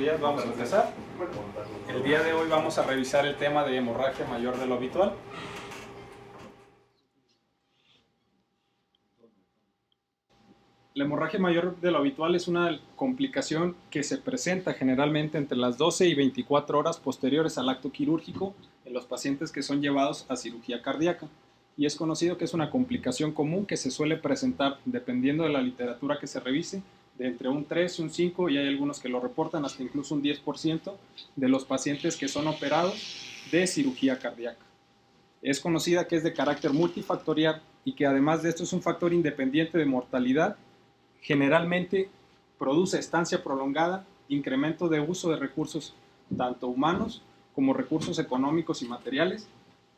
días, vamos a empezar. El día de hoy vamos a revisar el tema de hemorragia mayor de lo habitual. La hemorragia mayor de lo habitual es una complicación que se presenta generalmente entre las 12 y 24 horas posteriores al acto quirúrgico en los pacientes que son llevados a cirugía cardíaca. Y es conocido que es una complicación común que se suele presentar, dependiendo de la literatura que se revise, de entre un 3 y un 5, y hay algunos que lo reportan hasta incluso un 10% de los pacientes que son operados de cirugía cardíaca. Es conocida que es de carácter multifactorial y que además de esto es un factor independiente de mortalidad. Generalmente produce estancia prolongada, incremento de uso de recursos tanto humanos como recursos económicos y materiales,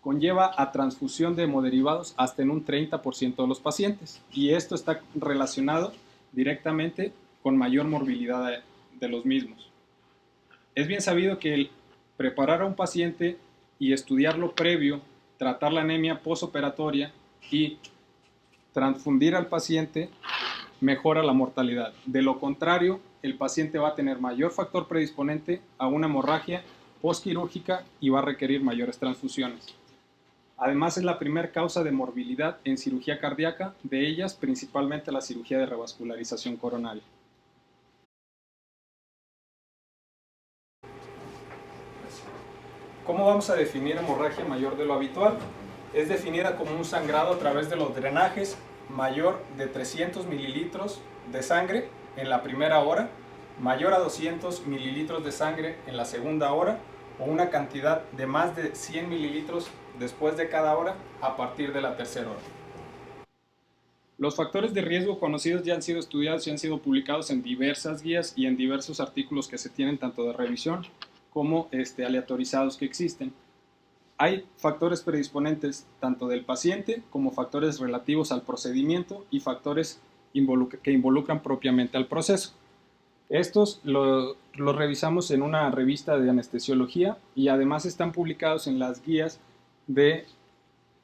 conlleva a transfusión de hemoderivados hasta en un 30% de los pacientes, y esto está relacionado directamente con mayor morbilidad de los mismos. Es bien sabido que el preparar a un paciente y estudiarlo previo, tratar la anemia postoperatoria y transfundir al paciente mejora la mortalidad. De lo contrario, el paciente va a tener mayor factor predisponente a una hemorragia postquirúrgica y va a requerir mayores transfusiones. Además, es la primera causa de morbilidad en cirugía cardíaca, de ellas principalmente la cirugía de revascularización coronaria. ¿Cómo vamos a definir hemorragia mayor de lo habitual? Es definida como un sangrado a través de los drenajes mayor de 300 mililitros de sangre en la primera hora, mayor a 200 mililitros de sangre en la segunda hora, o una cantidad de más de 100 mililitros después de cada hora a partir de la tercera hora. Los factores de riesgo conocidos ya han sido estudiados y han sido publicados en diversas guías y en diversos artículos que se tienen tanto de revisión como aleatorizados que existen. Hay factores predisponentes tanto del paciente como factores relativos al procedimiento y factores que involucran propiamente al proceso. Estos los revisamos en una revista de anestesiología y además están publicados en las guías de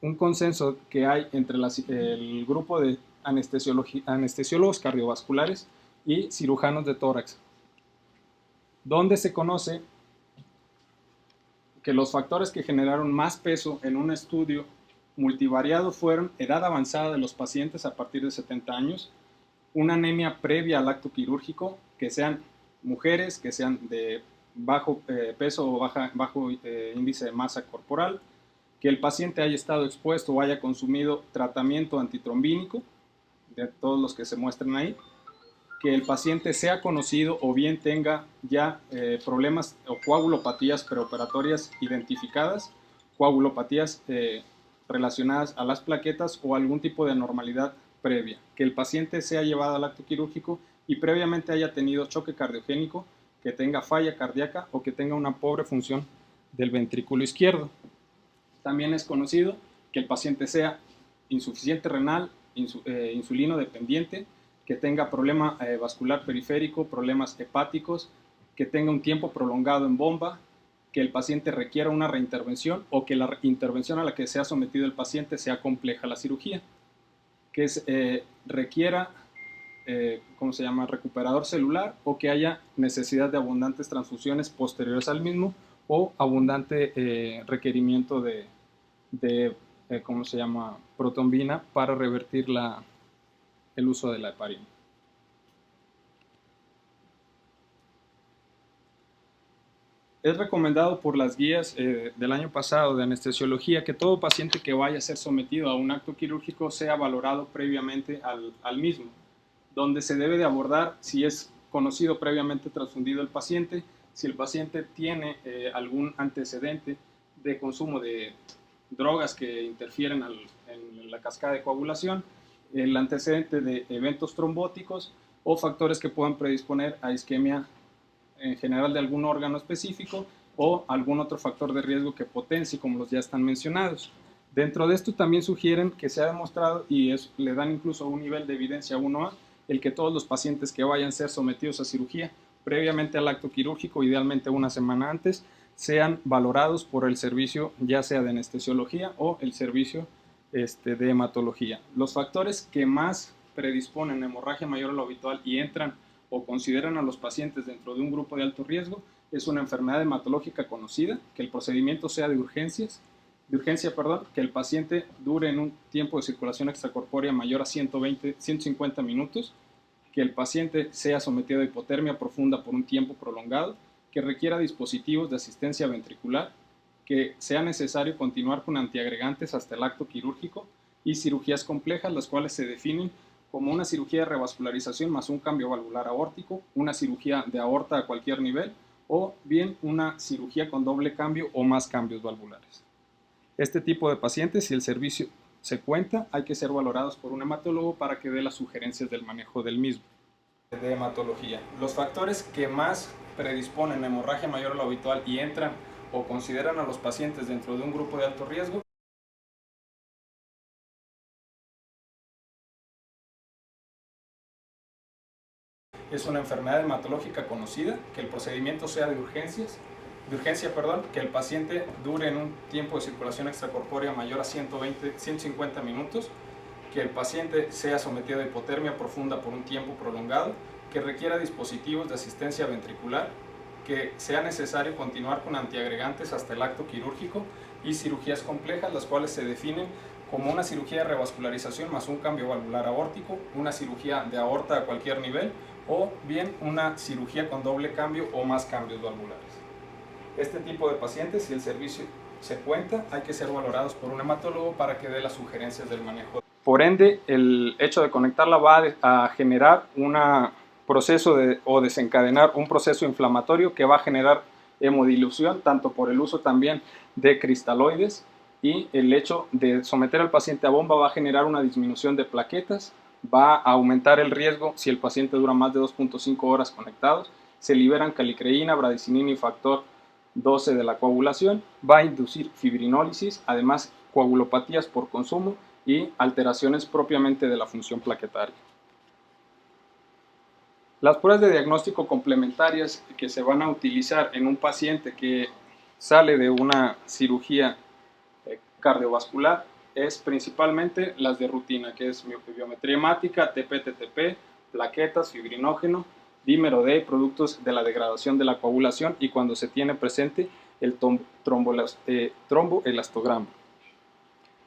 un consenso que hay entre el grupo de anestesiólogos cardiovasculares y cirujanos de tórax, donde se conoce que los factores que generaron más peso en un estudio multivariado fueron edad avanzada de los pacientes a partir de 70 años, una anemia previa al acto quirúrgico, que sean mujeres, que sean de bajo peso o bajo índice de masa corporal, que el paciente haya estado expuesto o haya consumido tratamiento antitrombínico, de todos los que se muestran ahí, que el paciente sea conocido o bien tenga ya problemas o coagulopatías preoperatorias identificadas, coagulopatías relacionadas a las plaquetas o algún tipo de anormalidad previa, que el paciente sea llevado al acto quirúrgico y previamente haya tenido choque cardiogénico, que tenga falla cardíaca o que tenga una pobre función del ventrículo izquierdo. También es conocido que el paciente sea insuficiente renal, insulino dependiente, que tenga problema vascular periférico, problemas hepáticos, que tenga un tiempo prolongado en bomba, que el paciente requiera una reintervención o que la intervención a la que sea sometido el paciente sea compleja la cirugía, que requiera recuperador celular o que haya necesidad de abundantes transfusiones posteriores al mismo o abundante requerimiento de protrombina para revertir el uso de la heparina. Es recomendado por las guías del año pasado de anestesiología que todo paciente que vaya a ser sometido a un acto quirúrgico sea valorado previamente al mismo, donde se debe de abordar si es conocido previamente transfundido el paciente, si el paciente tiene algún antecedente de consumo de drogas que interfieren en la cascada de coagulación, el antecedente de eventos trombóticos o factores que puedan predisponer a isquemia en general de algún órgano específico o algún otro factor de riesgo que potencie, como los ya están mencionados. Dentro de esto también sugieren que se ha demostrado, y le dan incluso un nivel de evidencia 1A, el que todos los pacientes que vayan a ser sometidos a cirugía previamente al acto quirúrgico, idealmente una semana antes, sean valorados por el servicio ya sea de anestesiología o el servicio de hematología. Los factores que más predisponen a hemorragia mayor a lo habitual y entran o consideran a los pacientes dentro de un grupo de alto riesgo, es una enfermedad hematológica conocida, que el procedimiento sea de urgencia, que el paciente dure en un tiempo de circulación extracorpórea mayor a 150 minutos, que el paciente sea sometido a hipotermia profunda por un tiempo prolongado, que requiera dispositivos de asistencia ventricular, que sea necesario continuar con antiagregantes hasta el acto quirúrgico y cirugías complejas, las cuales se definen como una cirugía de revascularización más un cambio valvular aórtico, una cirugía de aorta a cualquier nivel o bien una cirugía con doble cambio o más cambios valvulares. Este tipo de pacientes, si el servicio se cuenta, hay que ser valorados por un hematólogo para que dé las sugerencias del manejo del mismo. De hematología. Los factores que más predisponen a hemorragia mayor a lo habitual y entran o consideran a los pacientes dentro de un grupo de alto riesgo es una enfermedad hematológica conocida, que el procedimiento sea de urgencia, que el paciente dure en un tiempo de circulación extracorpórea mayor a 150 minutos, que el paciente sea sometido a hipotermia profunda por un tiempo prolongado, que requiera dispositivos de asistencia ventricular, que sea necesario continuar con antiagregantes hasta el acto quirúrgico y cirugías complejas, las cuales se definen como una cirugía de revascularización más un cambio valvular aórtico, una cirugía de aorta a cualquier nivel o bien una cirugía con doble cambio o más cambios valvulares. Este tipo de pacientes, si el servicio se cuenta, hay que ser valorados por un hematólogo para que dé las sugerencias del manejo. Por ende, el hecho de conectarla va a generar un proceso o desencadenar un proceso inflamatorio que va a generar hemodilución, tanto por el uso también de cristaloides, y el hecho de someter al paciente a bomba va a generar una disminución de plaquetas, va a aumentar el riesgo si el paciente dura más de 2.5 horas conectados, se liberan calicreína, bradicinina y factor 12 de la coagulación, va a inducir fibrinólisis, además coagulopatías por consumo y alteraciones propiamente de la función plaquetaria. Las pruebas de diagnóstico complementarias que se van a utilizar en un paciente que sale de una cirugía cardiovascular es principalmente las de rutina, que es biometría hemática, TP-TTP, plaquetas, fibrinógeno, dímero D, productos de la degradación de la coagulación y cuando se tiene presente el tromboelastograma.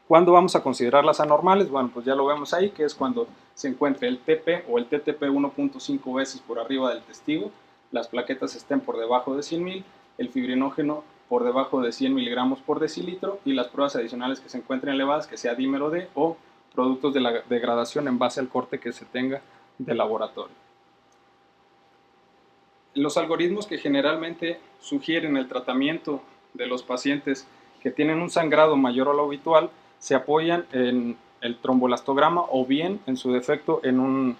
¿Cuándo vamos a considerarlas anormales? Bueno, pues ya lo vemos ahí, que es cuando se encuentre el TP o el TTP 1.5 veces por arriba del testigo, las plaquetas estén por debajo de 100.000, el fibrinógeno por debajo de 100 miligramos por decilitro y las pruebas adicionales que se encuentren elevadas, que sea dímero D o productos de la degradación en base al corte que se tenga de laboratorio. Los algoritmos que generalmente sugieren el tratamiento de los pacientes que tienen un sangrado mayor a lo habitual se apoyan en el tromboelastograma o bien, en su defecto, en una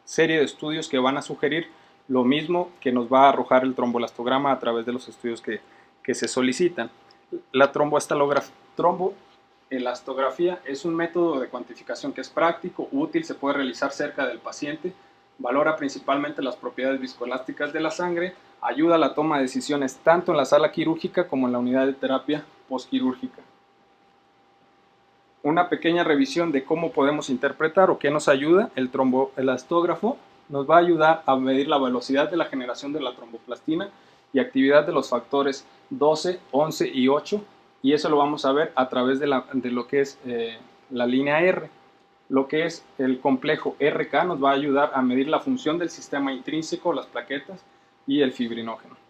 serie de estudios que van a sugerir lo mismo que nos va a arrojar el tromboelastograma a través de los estudios que se solicitan. La tromboelastografía es un método de cuantificación que es práctico, útil, se puede realizar cerca del paciente, valora principalmente las propiedades viscoelásticas de la sangre, ayuda a la toma de decisiones tanto en la sala quirúrgica como en la unidad de terapia postquirúrgica. Una pequeña revisión de cómo podemos interpretar o qué nos ayuda. El tromboelastógrafo nos va a ayudar a medir la velocidad de la generación de la tromboplastina y actividad de los factores 12, 11 y 8, y eso lo vamos a ver a través de lo que es la línea R. Lo que es el complejo RK nos va a ayudar a medir la función del sistema intrínseco, las plaquetas y el fibrinógeno.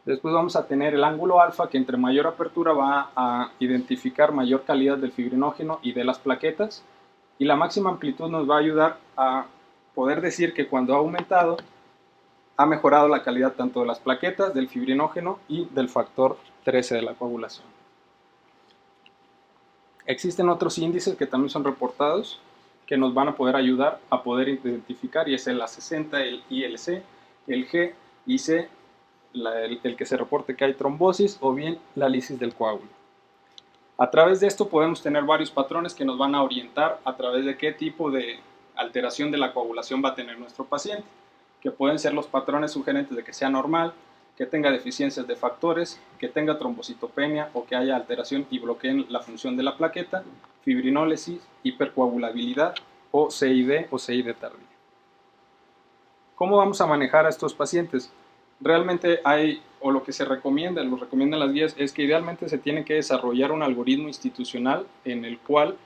Después vamos a tener el ángulo alfa, que entre mayor apertura va a identificar mayor calidad del fibrinógeno y de las plaquetas, y la máxima amplitud nos va a ayudar a poder decir que cuando ha aumentado ha mejorado la calidad tanto de las plaquetas, del fibrinógeno y del factor 13 de la coagulación. Existen otros índices que también son reportados que nos van a poder ayudar a poder identificar, y es el A60, el ILC, el G, IC, el que se reporte que hay trombosis o bien la lisis del coágulo. A través de esto podemos tener varios patrones que nos van a orientar a través de qué tipo de alteración de la coagulación va a tener nuestro paciente, que pueden ser los patrones sugerentes de que sea normal, que tenga deficiencias de factores, que tenga trombocitopenia o que haya alteración y bloqueen la función de la plaqueta, fibrinólisis, hipercoagulabilidad o CID tardía. ¿Cómo vamos a manejar a estos pacientes? Realmente hay, o lo que se recomienda, lo recomiendan las guías, es que idealmente se tiene que desarrollar un algoritmo institucional en el cual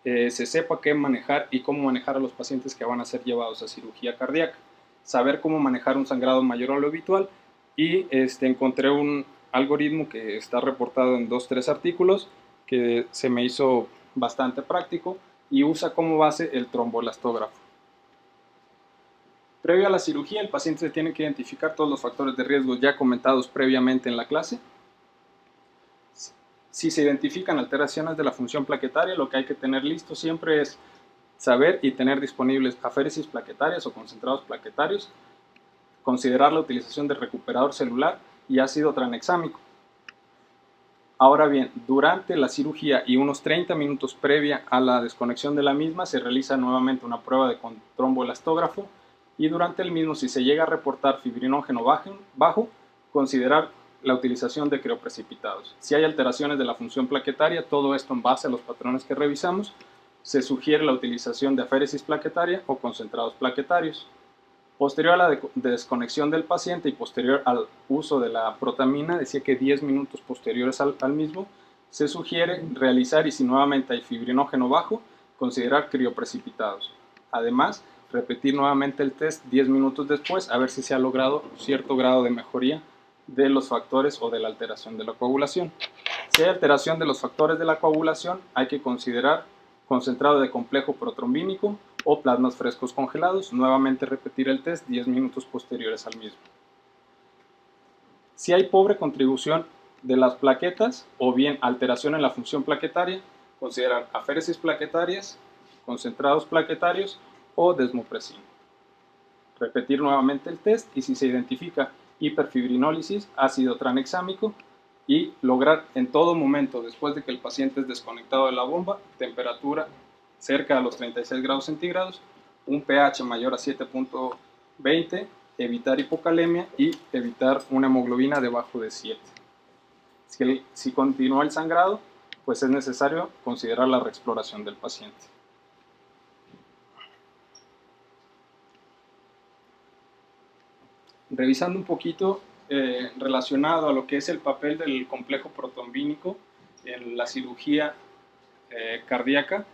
se sepa qué manejar y cómo manejar a los pacientes que van a ser llevados a cirugía cardíaca. Saber cómo manejar un sangrado mayor a lo habitual y encontré un algoritmo que está reportado en 2-3 artículos que se me hizo bastante práctico y usa como base el tromboelastógrafo. Previo a la cirugía, el paciente se tiene que identificar todos los factores de riesgo ya comentados previamente en la clase. Si se identifican alteraciones de la función plaquetaria, lo que hay que tener listo siempre es saber y tener disponibles aféresis plaquetarias o concentrados plaquetarios, considerar la utilización de recuperador celular y ácido tranexámico. Ahora bien, durante la cirugía y unos 30 minutos previa a la desconexión de la misma, se realiza nuevamente una prueba de tromboelastógrafo y durante el mismo, si se llega a reportar fibrinógeno bajo, considerar la utilización de crioprecipitados. Si hay alteraciones de la función plaquetaria, todo esto en base a los patrones que revisamos, se sugiere la utilización de aféresis plaquetaria o concentrados plaquetarios. Posterior a la desconexión del paciente y posterior al uso de la protamina, decía que 10 minutos posteriores al mismo, se sugiere realizar, y si nuevamente hay fibrinógeno bajo, considerar crioprecipitados. Además, repetir nuevamente el test 10 minutos después a ver si se ha logrado cierto grado de mejoría de los factores o de la alteración de la coagulación. Si hay alteración de los factores de la coagulación, hay que considerar concentrado de complejo protrombínico o plasmas frescos congelados, nuevamente repetir el test 10 minutos posteriores al mismo. Si hay pobre contribución de las plaquetas o bien alteración en la función plaquetaria, considerar aféresis plaquetarias, concentrados plaquetarios o desmopresina. Repetir nuevamente el test y si se identifica hiperfibrinólisis, ácido tranexámico y lograr en todo momento, después de que el paciente es desconectado de la bomba, temperatura cerca de los 36 grados centígrados, un pH mayor a 7.20, evitar hipocalemia y evitar una hemoglobina debajo de 7. Si continúa el sangrado, pues es necesario considerar la reexploración del paciente. Revisando un poquito relacionado a lo que es el papel del complejo protrombínico en la cirugía cardíaca,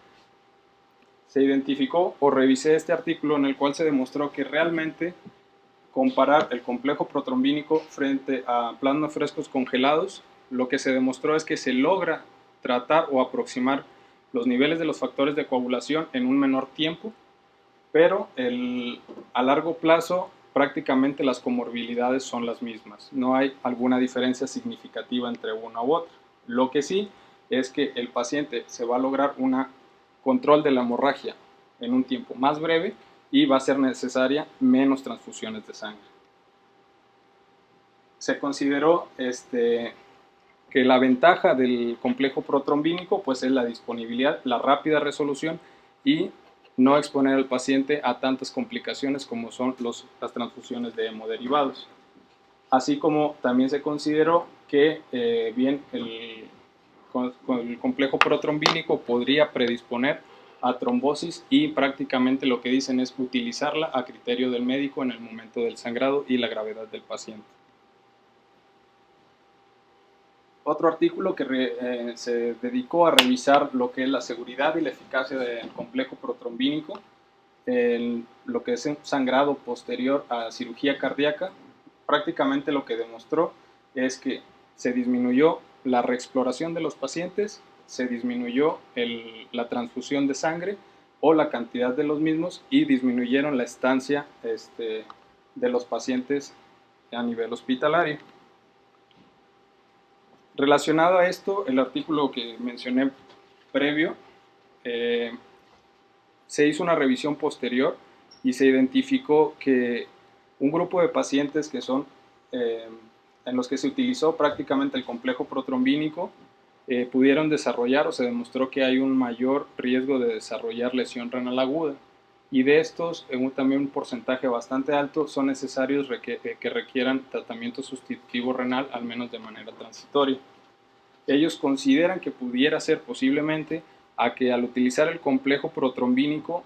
se identificó o revisé este artículo en el cual se demostró que realmente comparar el complejo protrombínico frente a plasmas frescos congelados, lo que se demostró es que se logra tratar o aproximar los niveles de los factores de coagulación en un menor tiempo, pero a largo plazo prácticamente las comorbilidades son las mismas. No hay alguna diferencia significativa entre una u otra. Lo que sí es que el paciente se va a lograr un control de la hemorragia en un tiempo más breve y va a ser necesaria menos transfusiones de sangre. Se consideró que la ventaja del complejo protrombínico pues es la disponibilidad, la rápida resolución y no exponer al paciente a tantas complicaciones como son las transfusiones de hemoderivados. Así como también se consideró que bien el complejo protrombínico podría predisponer a trombosis y prácticamente lo que dicen es utilizarla a criterio del médico en el momento del sangrado y la gravedad del paciente. Otro artículo que se dedicó a revisar lo que es la seguridad y la eficacia del complejo protrombínico, lo que es un sangrado posterior a cirugía cardíaca, prácticamente lo que demostró es que se disminuyó la reexploración de los pacientes, se disminuyó la transfusión de sangre o la cantidad de los mismos y disminuyeron la estancia de los pacientes a nivel hospitalario. Relacionado a esto, el artículo que mencioné previo, se hizo una revisión posterior y se identificó que un grupo de pacientes que son en los que se utilizó prácticamente el complejo protrombínico pudieron desarrollar o se demostró que hay un mayor riesgo de desarrollar lesión renal aguda y de estos también un porcentaje bastante alto son necesarios que requieran tratamiento sustitutivo renal al menos de manera transitoria. Ellos consideran que pudiera ser posiblemente a que al utilizar el complejo protrombínico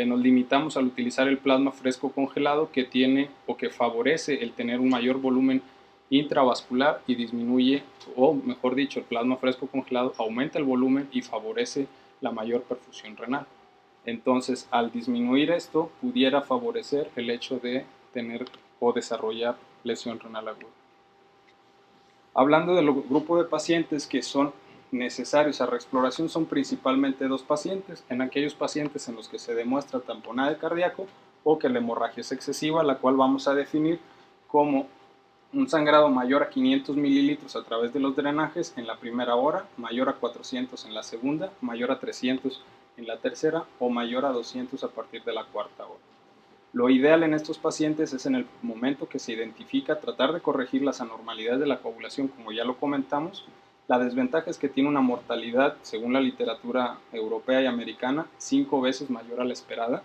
nos limitamos al utilizar el plasma fresco congelado que tiene o que favorece el tener un mayor volumen intravascular y disminuye, o mejor dicho, el plasma fresco congelado aumenta el volumen y favorece la mayor perfusión renal. Entonces, al disminuir esto, pudiera favorecer el hecho de tener o desarrollar lesión renal aguda. Hablando del grupo de pacientes que son necesarios a reexploración, son principalmente dos pacientes. En aquellos pacientes en los que se demuestra tamponaje cardíaco o que la hemorragia es excesiva, la cual vamos a definir como un sangrado mayor a 500 mililitros a través de los drenajes en la primera hora, mayor a 400 en la segunda, mayor a 300 en la tercera o mayor a 200 a partir de la cuarta hora. Lo ideal en estos pacientes es en el momento que se identifica tratar de corregir las anormalidades de la coagulación, como ya lo comentamos. La desventaja es que tiene una mortalidad, según la literatura europea y americana, 5 veces mayor a la esperada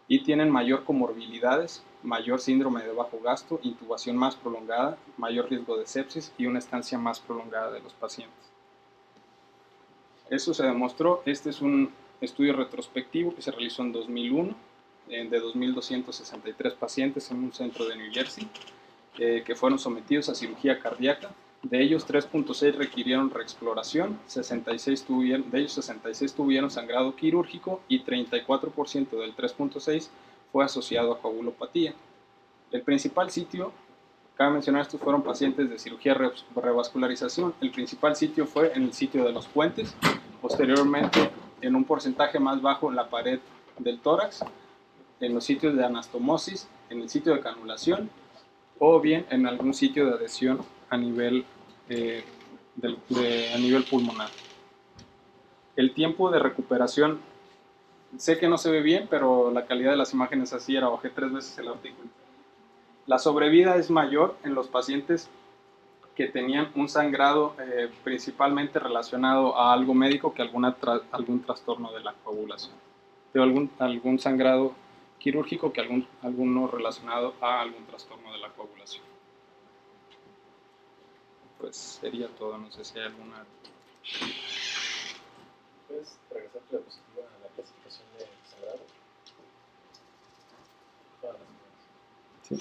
y tienen mayor comorbilidades, mayor síndrome de bajo gasto, intubación más prolongada, mayor riesgo de sepsis y una estancia más prolongada de los pacientes. Eso se demostró. Este es un estudio retrospectivo que se realizó en 2001 de 2.263 pacientes en un centro de New Jersey que fueron sometidos a cirugía cardíaca. De ellos, 3.6 requirieron reexploración, 66 de ellos 66 tuvieron sangrado quirúrgico y 34% del 3.6 fue asociado a coagulopatía. El principal sitio, cabe mencionar, estos fueron pacientes de cirugía revascularización. El principal sitio fue en el sitio de los puentes, posteriormente en un porcentaje más bajo en la pared del tórax, en los sitios de anastomosis, en el sitio de canulación o bien en algún sitio de adhesión a nivel, a nivel pulmonar. El tiempo de recuperación, sé que no se ve bien, pero la calidad de las imágenes así era, bajé 3 veces el artículo. La sobrevida es mayor en los pacientes que tenían un sangrado principalmente relacionado a algo médico que algún trastorno de la coagulación. De algún sangrado quirúrgico que alguno relacionado a algún trastorno de la coagulación. Pues sería todo, no sé si hay alguna... ¿Puedes regresar tu diapositiva a la clasificación de sangrado? Sí.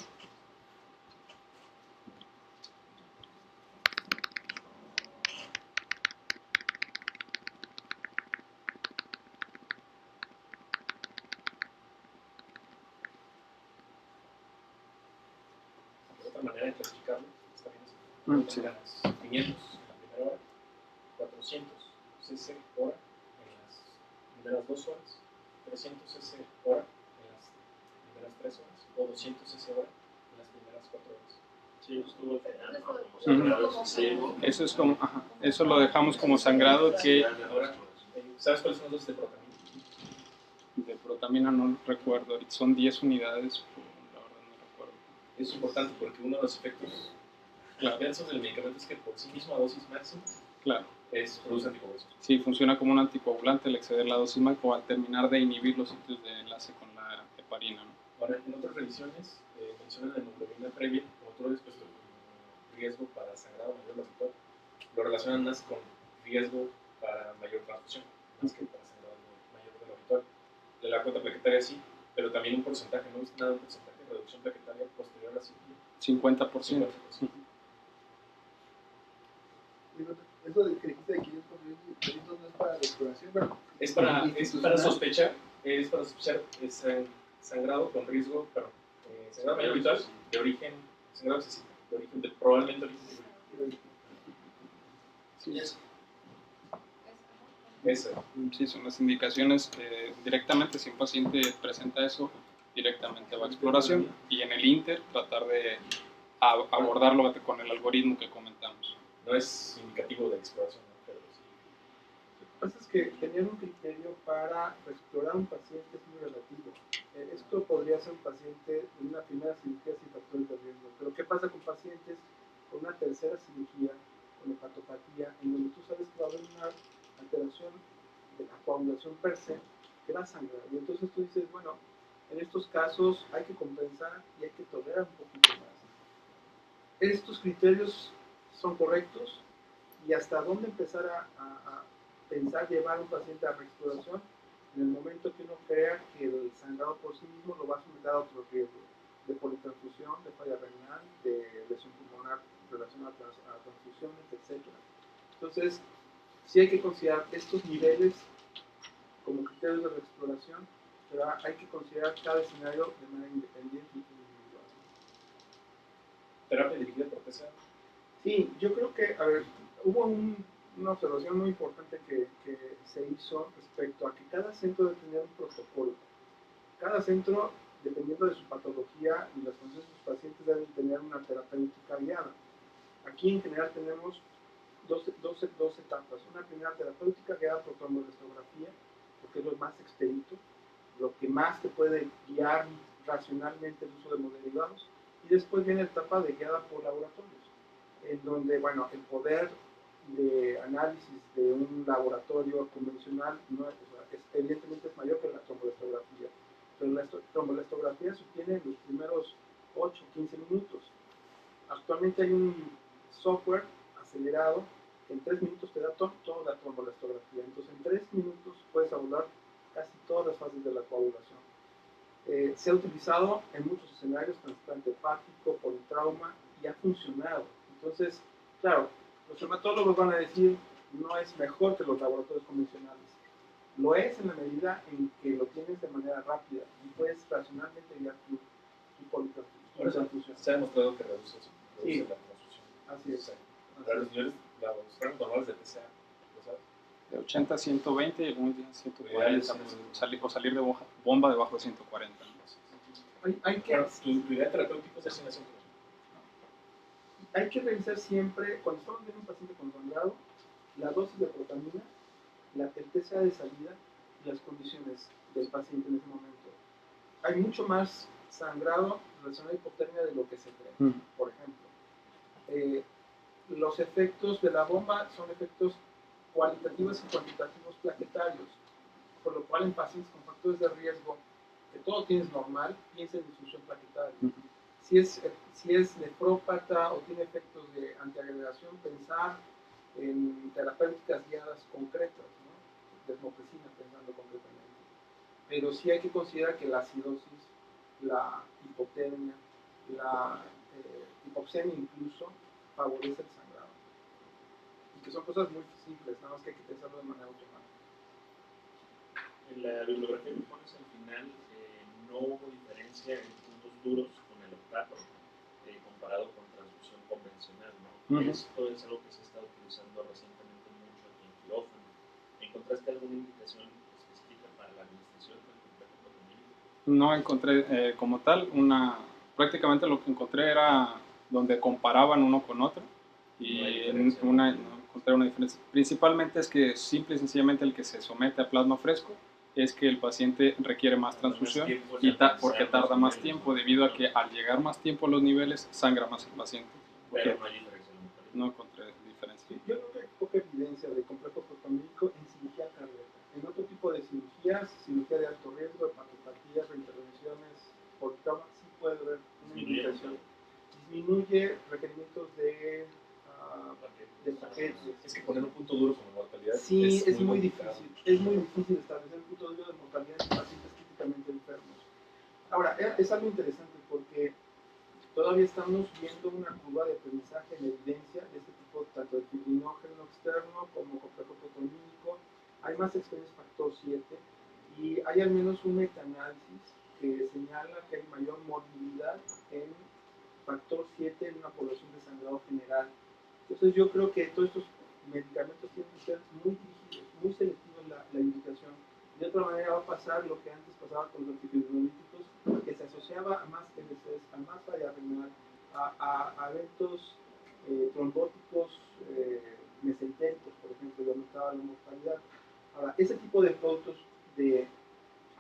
Otra manera de clasificarlo está bien. Sí. 500 en la primera hora, 400 cc hora en las primeras 2 horas, 300 cc hora en las primeras 3 horas o 200 cc hora en las primeras 4 horas. Sí, estuvo Eso es como, eso lo dejamos como sangrado que... Ahora, ¿sabes cuáles son los dos de protamina? De protamina no recuerdo, son 10 unidades, la verdad no recuerdo. Es importante porque uno de los efectos adversos del medicamento es que por sí mismo a dosis máxima produce anticoagulación. Sí, funciona como un anticoagulante al exceder la dosis máxima o al terminar de inhibir los sitios de enlace con la heparina, ¿no? Ahora, en otras revisiones mencionan la hemoglobina previa como todo esto como riesgo para sangrado mayor de lo habitual. Lo relacionan más con riesgo para mayor transfusión, más que para sangrado mayor de lo habitual. La cuota plaquetaria sí, pero también un porcentaje, no es nada un porcentaje de reducción plaquetaria posterior a la cirugía. 50%. Eso de que dijiste de 500 no es para la exploración, pero es para sospechar sangrado con riesgo, sangrado mayor habitual de origen, sangrado excesivo, de origen probablemente origen quirúrgico. Sí. Sí, son las indicaciones directamente si un paciente presenta eso, directamente va a exploración y en el inter tratar de abordarlo con el algoritmo que comentamos. No es indicativo de exploración, ¿no? Pero sí. lo que pasa es que tener un criterio para explorar un paciente es muy relativo. Esto podría ser un paciente en una primera cirugía sin factores de riesgo, pero ¿qué pasa con pacientes con una tercera cirugía, con hepatopatía, en donde tú sabes que va a haber una alteración de la coagulación per se que va a sangrar? Y entonces tú dices, bueno, en estos casos hay que compensar y hay que tolerar un poquito más. Estos criterios son correctos y hasta dónde empezar a pensar llevar a un paciente a reexploración En el momento que uno crea que el sangrado por sí mismo lo va a someter a otros riesgos de politransfusión, de falla renal, de lesión pulmonar relacionada a transfusiones, etc. Entonces, sí hay que considerar estos niveles como criterios de reexploración, pero hay que considerar cada escenario de manera independiente y individual. ¿Terapia dirigida por PCA? Sí, yo creo que, a ver, hubo una observación muy importante que se hizo respecto a que cada centro debe tener un protocolo. Cada centro, dependiendo de su patología y las condiciones de sus pacientes, deben tener una terapéutica guiada. Aquí en general tenemos dos etapas. Una primera terapéutica guiada por tromboelastografía, porque es lo más expedito, lo que más te puede guiar racionalmente el uso de hemoderivados. Y después viene la etapa de guiada por laboratorios, en donde, bueno, el poder de análisis de un laboratorio convencional no es, o sea, evidentemente es mayor que la tromboelastografía, pero la tromboelastografía se obtiene en los primeros 8 o 15 minutos. Actualmente hay un software acelerado que en 3 minutos te da toda la tromboelastografía. Entonces en 3 minutos puedes abordar casi todas las fases de la coagulación. Se ha utilizado en muchos escenarios, trasplante hepático, politrauma, y ha funcionado. Entonces, claro, los hematólogos van a decir no es mejor que los laboratorios convencionales. Lo es en la medida en que lo tienes de manera rápida y puedes racionalmente guiar tu politransfusión. Se ha demostrado que reduce eso, reduce Sí. la transfusión. Así es. Los niveles, los rangos normales de PCA, ¿lo sabes? De 80 a 120 y algunos días Ideal 140, es o salir de bomba debajo de 140. Hay que, Claro, tu idea terapéutica es asignación. hay que revisar siempre, cuando estamos viendo un paciente con sangrado, la dosis de protamina, el TSA de salida y las condiciones del paciente en ese momento. Hay mucho más sangrado relacionado a hipotermia de lo que se cree. Por ejemplo, los efectos de la bomba son efectos cualitativos y cuantitativos plaquetarios, por lo cual en pacientes con factores de riesgo, que todo tienes normal, piensa en disfunción plaquetaria. Si es nefrópata o tiene efectos de antiagregación, pensar en terapéuticas guiadas concretas, ¿no? Desmofecina pensando concretamente. Pero sí hay que considerar que la acidosis, la hipotermia, la hipoxemia incluso favorece el sangrado. Y que son cosas muy simples, nada más que hay que pensarlo de manera automática. En la bibliografía que pones al final, no hubo diferencia en puntos duros con el octato comparado con transfusión convencional, ¿no? Esto es algo que se está utilizando recientemente mucho aquí en quirófano. ¿Encontraste alguna indicación específica para la administración del complejo proteínico? No encontré como tal prácticamente lo que encontré era donde comparaban uno con otro y no encontré una diferencia. Principalmente es que simple y sencillamente el que se somete a plasma fresco es que el paciente requiere más transfusión porque tarda más tiempo debido a que al llegar más tiempo a los niveles sangra más el paciente. Pero no hay diferencia. No encontré diferencia. Sí, yo creo que hay poca evidencia de complejo protomílico en cirugía cardíaca. En otro tipo de cirugías, cirugía de alto riesgo, hepatopatías, reintervenciones por trauma, sí puede haber una indicación. Disminuye requerimientos de paquetes. Es que poner un punto duro como mortalidad Sí, es muy complicado. difícil. Es muy difícil establecer un punto duro de mortalidad en pacientes críticamente enfermos. Ahora, es algo interesante porque todavía estamos viendo una curva de aprendizaje en evidencia de este tipo, tanto de fibrinógeno externo como complejo protomínico. Hay más experiencia factor 7 y hay al menos un metaanálisis que señala que hay mayor morbilidad en factor 7 en una población de sangrado general. Entonces yo creo que todos estos medicamentos tienen que ser muy dirigidos, muy selectivos la indicación. De otra manera va a pasar lo que antes pasaba con los antifibrolíticos, que se asociaba a más TBCs, a más falla renal, a eventos trombóticos mesentéricos, por ejemplo, y aumentaba la mortalidad. Ahora, ese tipo de productos de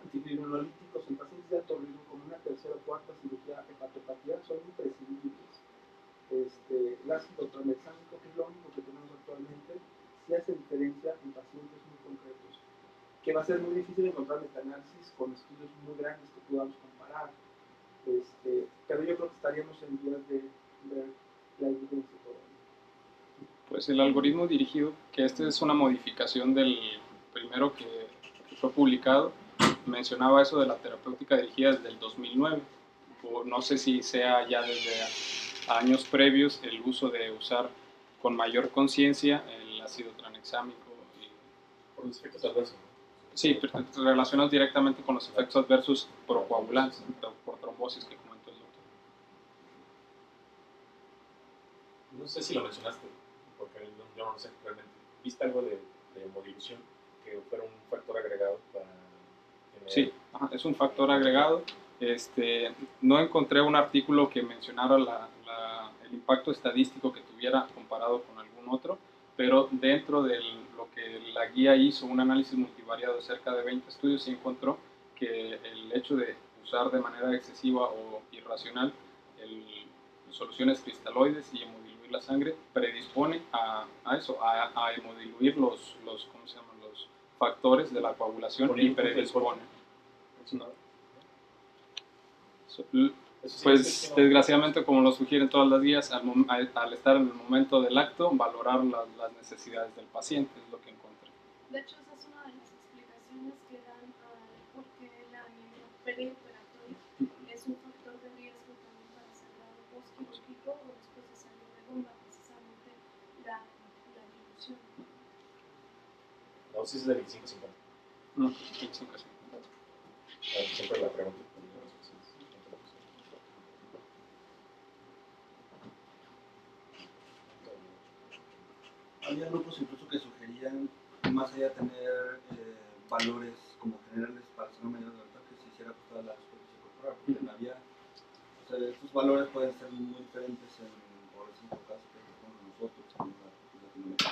antifibrolíticos en pacientes de alto riesgo, como una tercera o cuarta cirugía hepatopatía, son imprescindibles. El ácido tranexámico, que es lo único que tenemos actualmente, sí hace diferencia en pacientes muy concretos, que va a ser muy difícil encontrar metaanálisis con estudios muy grandes que podamos comparar, pero yo creo que estaríamos en vías de ver la evidencia todavía. Pues el algoritmo dirigido, que este es una modificación del primero que fue publicado, mencionaba eso de la terapéutica dirigida desde el 2009. O no sé si sea ya desde años previos el uso de usar con mayor conciencia el ácido tranexámico. Por los efectos adversos, ¿no? Sí, relacionados directamente con los efectos adversos procoagulantes, por trombosis que comentó el doctor. No sé si lo mencionaste, porque yo no lo sé realmente. ¿Viste algo de hemodilución que fuera un factor agregado para tener... Sí, es un factor agregado. No encontré un artículo que mencionara el impacto estadístico que tuviera comparado con algún otro, pero dentro de lo que la guía hizo, un análisis multivariado de cerca de 20 estudios, se encontró que el hecho de usar de manera excesiva o irracional soluciones cristaloides y hemodiluir la sangre predispone a eso, a hemodiluir ¿cómo se llaman? Los factores de la coagulación y predispone. No. Pues desgraciadamente, como lo sugieren todas las guías, al estar en el momento del acto, valorar las necesidades del paciente es lo que encontré. De hecho, esa es una de las explicaciones que dan por qué la anemia perioperatoria es un factor de riesgo también para sangrado postquirúrgico o después de salir de bomba, precisamente la dilución. La dosis es de 25-50. No, 25-50. Siempre la pregunto. Había grupos incluso que sugerían, más allá de tener valores como generales para hacer una mayor libertad, que se hiciera ajustada la superficie corporal, porque había, o sea, estos valores pueden ser muy diferentes en población caucásica que como nosotros, en Latinoamérica.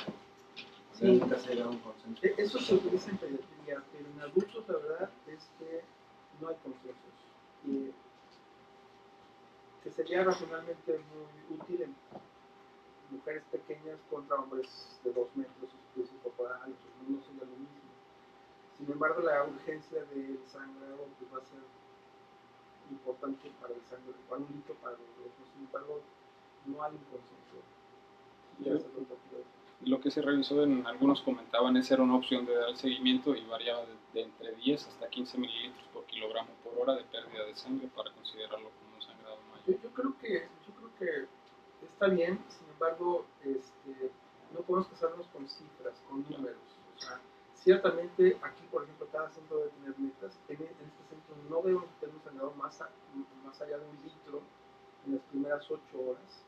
Nunca se llega a un consenso. Eso se utiliza en pediatría, pero en adultos la verdad es que no hay consensos. Y que sería racionalmente muy útil en mujeres pequeñas contra hombres de 2 metros, superficie corporal, no sería lo mismo. Sin embargo, la urgencia del sangrado pues, va a ser importante para el sangre coagulito, para los otros. Sin embargo, no hay un consenso. Lo que se revisó, en algunos comentaban, esa era una opción de dar seguimiento y variaba de entre 10 hasta 15 mililitros por kilogramo por hora de pérdida de sangre para considerarlo como un sangrado mayor. Yo creo que está bien, sin embargo, no podemos casarnos con cifras, con números. O sea, ciertamente aquí, por ejemplo, cada centro debe tener metas. En este centro no debemos tener un sangrado más allá de 1 litro en las primeras 8 horas,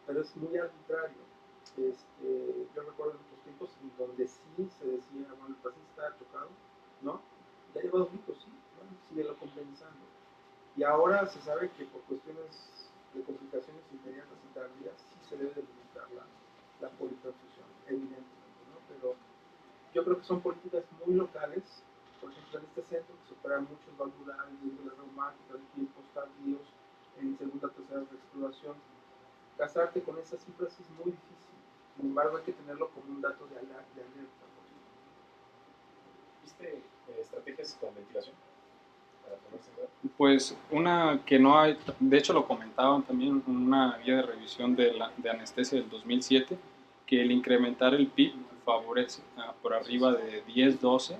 pero es muy arbitrario. Yo recuerdo en otros tiempos en donde sí se decía, bueno, el paciente está chocado, ¿no? Ya lleva 2 litros, sí, bueno, síguelo compensando. Y ahora se sabe que por cuestiones de complicaciones inmediatas y tardías sí se debe de limitar la politransfusión, evidentemente, ¿no? Pero yo creo que son políticas muy locales. Por ejemplo, en este centro que se operan muchos valvulares, de reumáticas, de tiempos tardíos, en segunda o tercera exploración, casarte con esas cifras es muy difícil. Sin embargo, hay que tenerlo como un dato de alerta. ¿Viste estrategias con ventilación para tomar sangrado? Pues una que no hay, de hecho lo comentaban también en una guía de revisión de anestesia del 2007, que el incrementar el PIB favorece por arriba de 10-12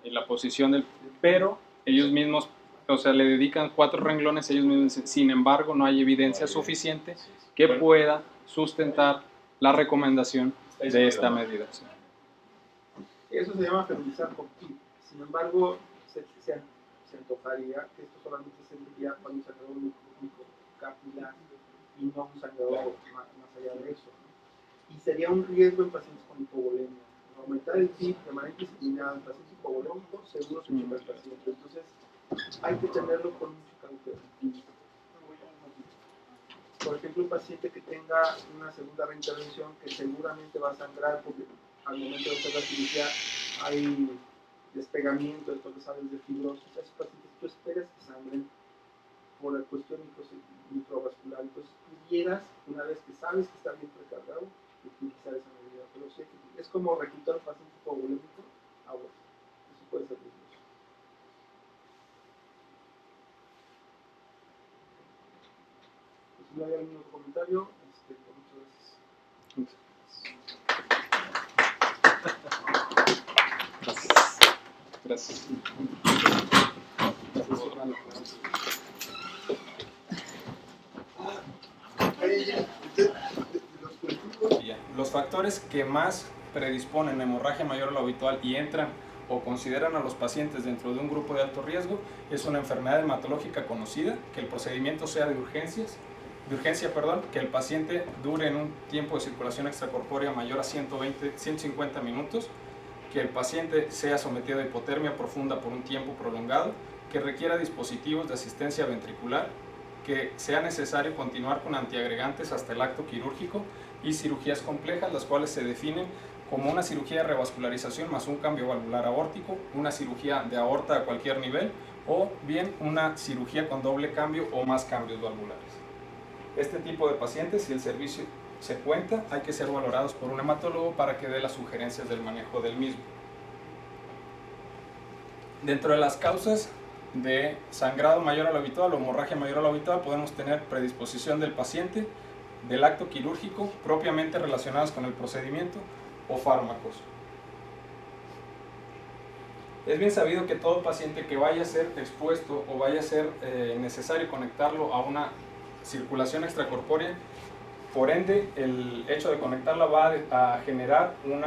en la posición pero ellos mismos, o sea, le dedican 4 renglones, ellos mismos dicen, sin embargo, no hay evidencia suficiente que pueda sustentar la recomendación de esta medida. Sí. Eso se llama feminizar con PIB. Sin embargo, se antojaría que esto solamente serviría para un sangrado microcapilar y no un sangrado más allá de eso, ¿no? Y sería un riesgo en pacientes con hipovolemia. Aumentar el PIB de manera indiscriminada en pacientes hipovolémicos seguro se choca el paciente. Entonces, hay que tenerlo con mucha cautela. Por ejemplo, un paciente que tenga una segunda reintervención que seguramente va a sangrar porque al momento de hacer la cirugía hay despegamiento de todas las áreas de fibrosis. A esos pacientes tú esperas que sangren por la cuestión microvascular. Entonces pudieras, una vez que sabes que está bien precargado, utilizar esa medida. Pero sí, es como reclutar a un paciente hipovolémico ahora. Eso puede ser riesgoso. Si no hay algún otro comentario, muchas gracias. Gracias. Los factores que más predisponen a hemorragia mayor a lo habitual y entran o consideran a los pacientes dentro de un grupo de alto riesgo es una enfermedad hematológica conocida, que el procedimiento sea de urgencia, que el paciente dure en un tiempo de circulación extracorpórea mayor a 150 minutos, que el paciente sea sometido a hipotermia profunda por un tiempo prolongado, que requiera dispositivos de asistencia ventricular, que sea necesario continuar con antiagregantes hasta el acto quirúrgico y cirugías complejas, las cuales se definen como una cirugía de revascularización más un cambio valvular aórtico, una cirugía de aorta a cualquier nivel o bien una cirugía con doble cambio o más cambios valvulares. Este tipo de pacientes, si el servicio se cuenta, hay que ser valorados por un hematólogo para que dé las sugerencias del manejo del mismo. Dentro de las causas de sangrado mayor a lo habitual o hemorragia mayor a lo habitual podemos tener predisposición del paciente, del acto quirúrgico propiamente relacionadas con el procedimiento o fármacos. Es bien sabido que todo paciente que vaya a ser expuesto o vaya a ser necesario conectarlo a una circulación extracorpórea, por ende el hecho de conectarla va a generar un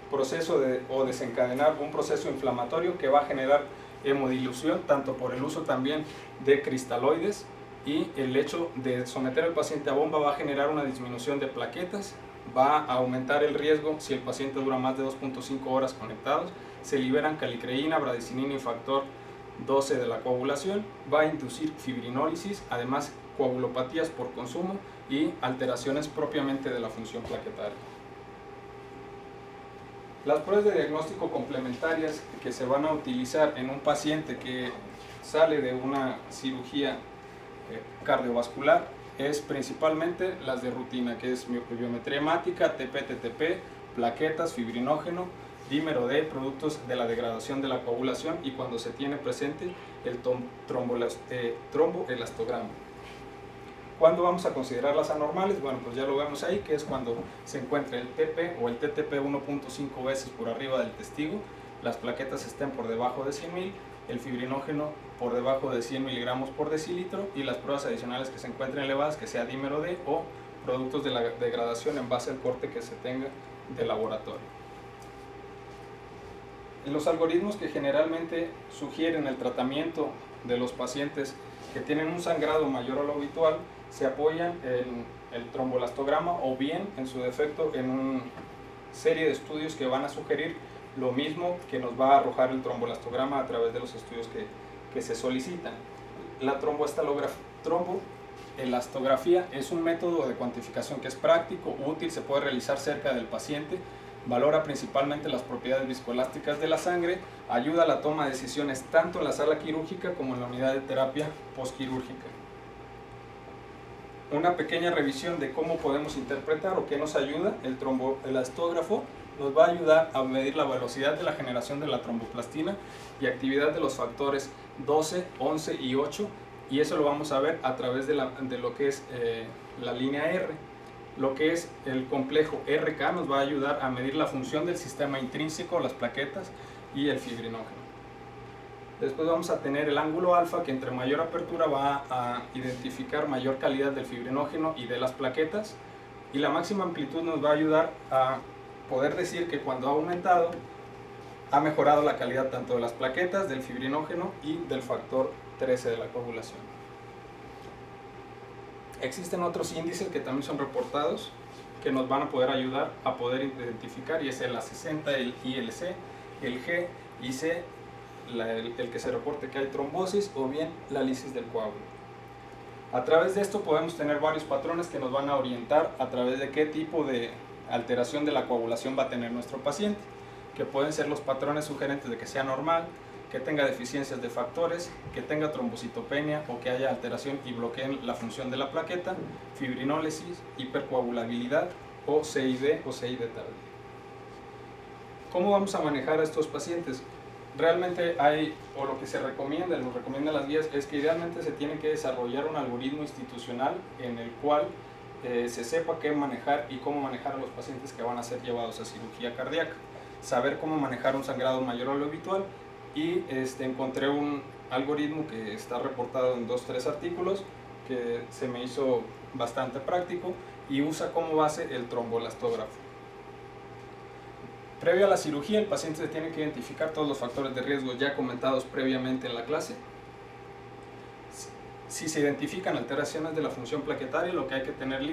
proceso o desencadenar un proceso inflamatorio que va a generar hemodilución, tanto por el uso también de cristaloides, y el hecho de someter al paciente a bomba va a generar una disminución de plaquetas, va a aumentar el riesgo si el paciente dura más de 2.5 horas conectados, se liberan calicreína, bradicinina y factor 12 de la coagulación, va a inducir fibrinólisis, además coagulopatías por consumo y alteraciones propiamente de la función plaquetaria. Las pruebas de diagnóstico complementarias que se van a utilizar en un paciente que sale de una cirugía cardiovascular es principalmente las de rutina, que es biometría hemática, TP-TTP, plaquetas, fibrinógeno, dímero D, productos de la degradación de la coagulación y cuando se tiene presente el tromboelastograma. ¿Cuándo vamos a considerar las anormales? Bueno, pues ya lo vemos ahí, que es cuando se encuentra el TP o el TTP 1.5 veces por arriba del testigo, las plaquetas estén por debajo de 100.000, el fibrinógeno por debajo de 100 miligramos por decilitro y las pruebas adicionales que se encuentren elevadas, que sea dímero D o productos de la degradación en base al corte que se tenga de laboratorio. En los algoritmos que generalmente sugieren el tratamiento de los pacientes que tienen un sangrado mayor a lo habitual, se apoyan en el tromboelastograma o bien, en su defecto, en una serie de estudios que van a sugerir lo mismo que nos va a arrojar el tromboelastograma a través de los estudios que se solicitan. La tromboelastografía es un método de cuantificación que es práctico, útil, se puede realizar cerca del paciente, valora principalmente las propiedades viscoelásticas de la sangre, ayuda a la toma de decisiones tanto en la sala quirúrgica como en la unidad de terapia postquirúrgica. Una pequeña revisión de cómo podemos interpretar o qué nos ayuda. El tromboelastógrafo nos va a ayudar a medir la velocidad de la generación de la tromboplastina y actividad de los factores 12, 11 y 8, y eso lo vamos a ver a través de lo que es la línea R. Lo que es el complejo RK nos va a ayudar a medir la función del sistema intrínseco, las plaquetas y el fibrinógeno. Después vamos a tener el ángulo alfa, que entre mayor apertura va a identificar mayor calidad del fibrinógeno y de las plaquetas, y la máxima amplitud nos va a ayudar a poder decir que cuando ha aumentado ha mejorado la calidad tanto de las plaquetas, del fibrinógeno y del factor 13 de la coagulación. Existen otros índices que también son reportados que nos van a poder ayudar a poder identificar, y es el A60, el ILC, el G, IC, el que se reporte que hay trombosis o bien la lisis del coágulo. A través de esto podemos tener varios patrones que nos van a orientar a través de qué tipo de alteración de la coagulación va a tener nuestro paciente, que pueden ser los patrones sugerentes de que sea normal, que tenga deficiencias de factores, que tenga trombocitopenia o que haya alteración y bloqueen la función de la plaqueta, fibrinólisis, hipercoagulabilidad o CID o CID tarde. ¿Cómo vamos a manejar a estos pacientes? Realmente hay, o lo que se recomienda, nos recomiendan las guías, es que idealmente se tiene que desarrollar un algoritmo institucional en el cual se sepa qué manejar y cómo manejar a los pacientes que van a ser llevados a cirugía cardíaca. Saber cómo manejar un sangrado mayor a lo habitual, y encontré un algoritmo que está reportado en 2-3 artículos que se me hizo bastante práctico y usa como base el tromboelastógrafo. Previo a la cirugía, el paciente se tiene que identificar todos los factores de riesgo ya comentados previamente en la clase. Si se identifican alteraciones de la función plaquetaria, lo que hay que tener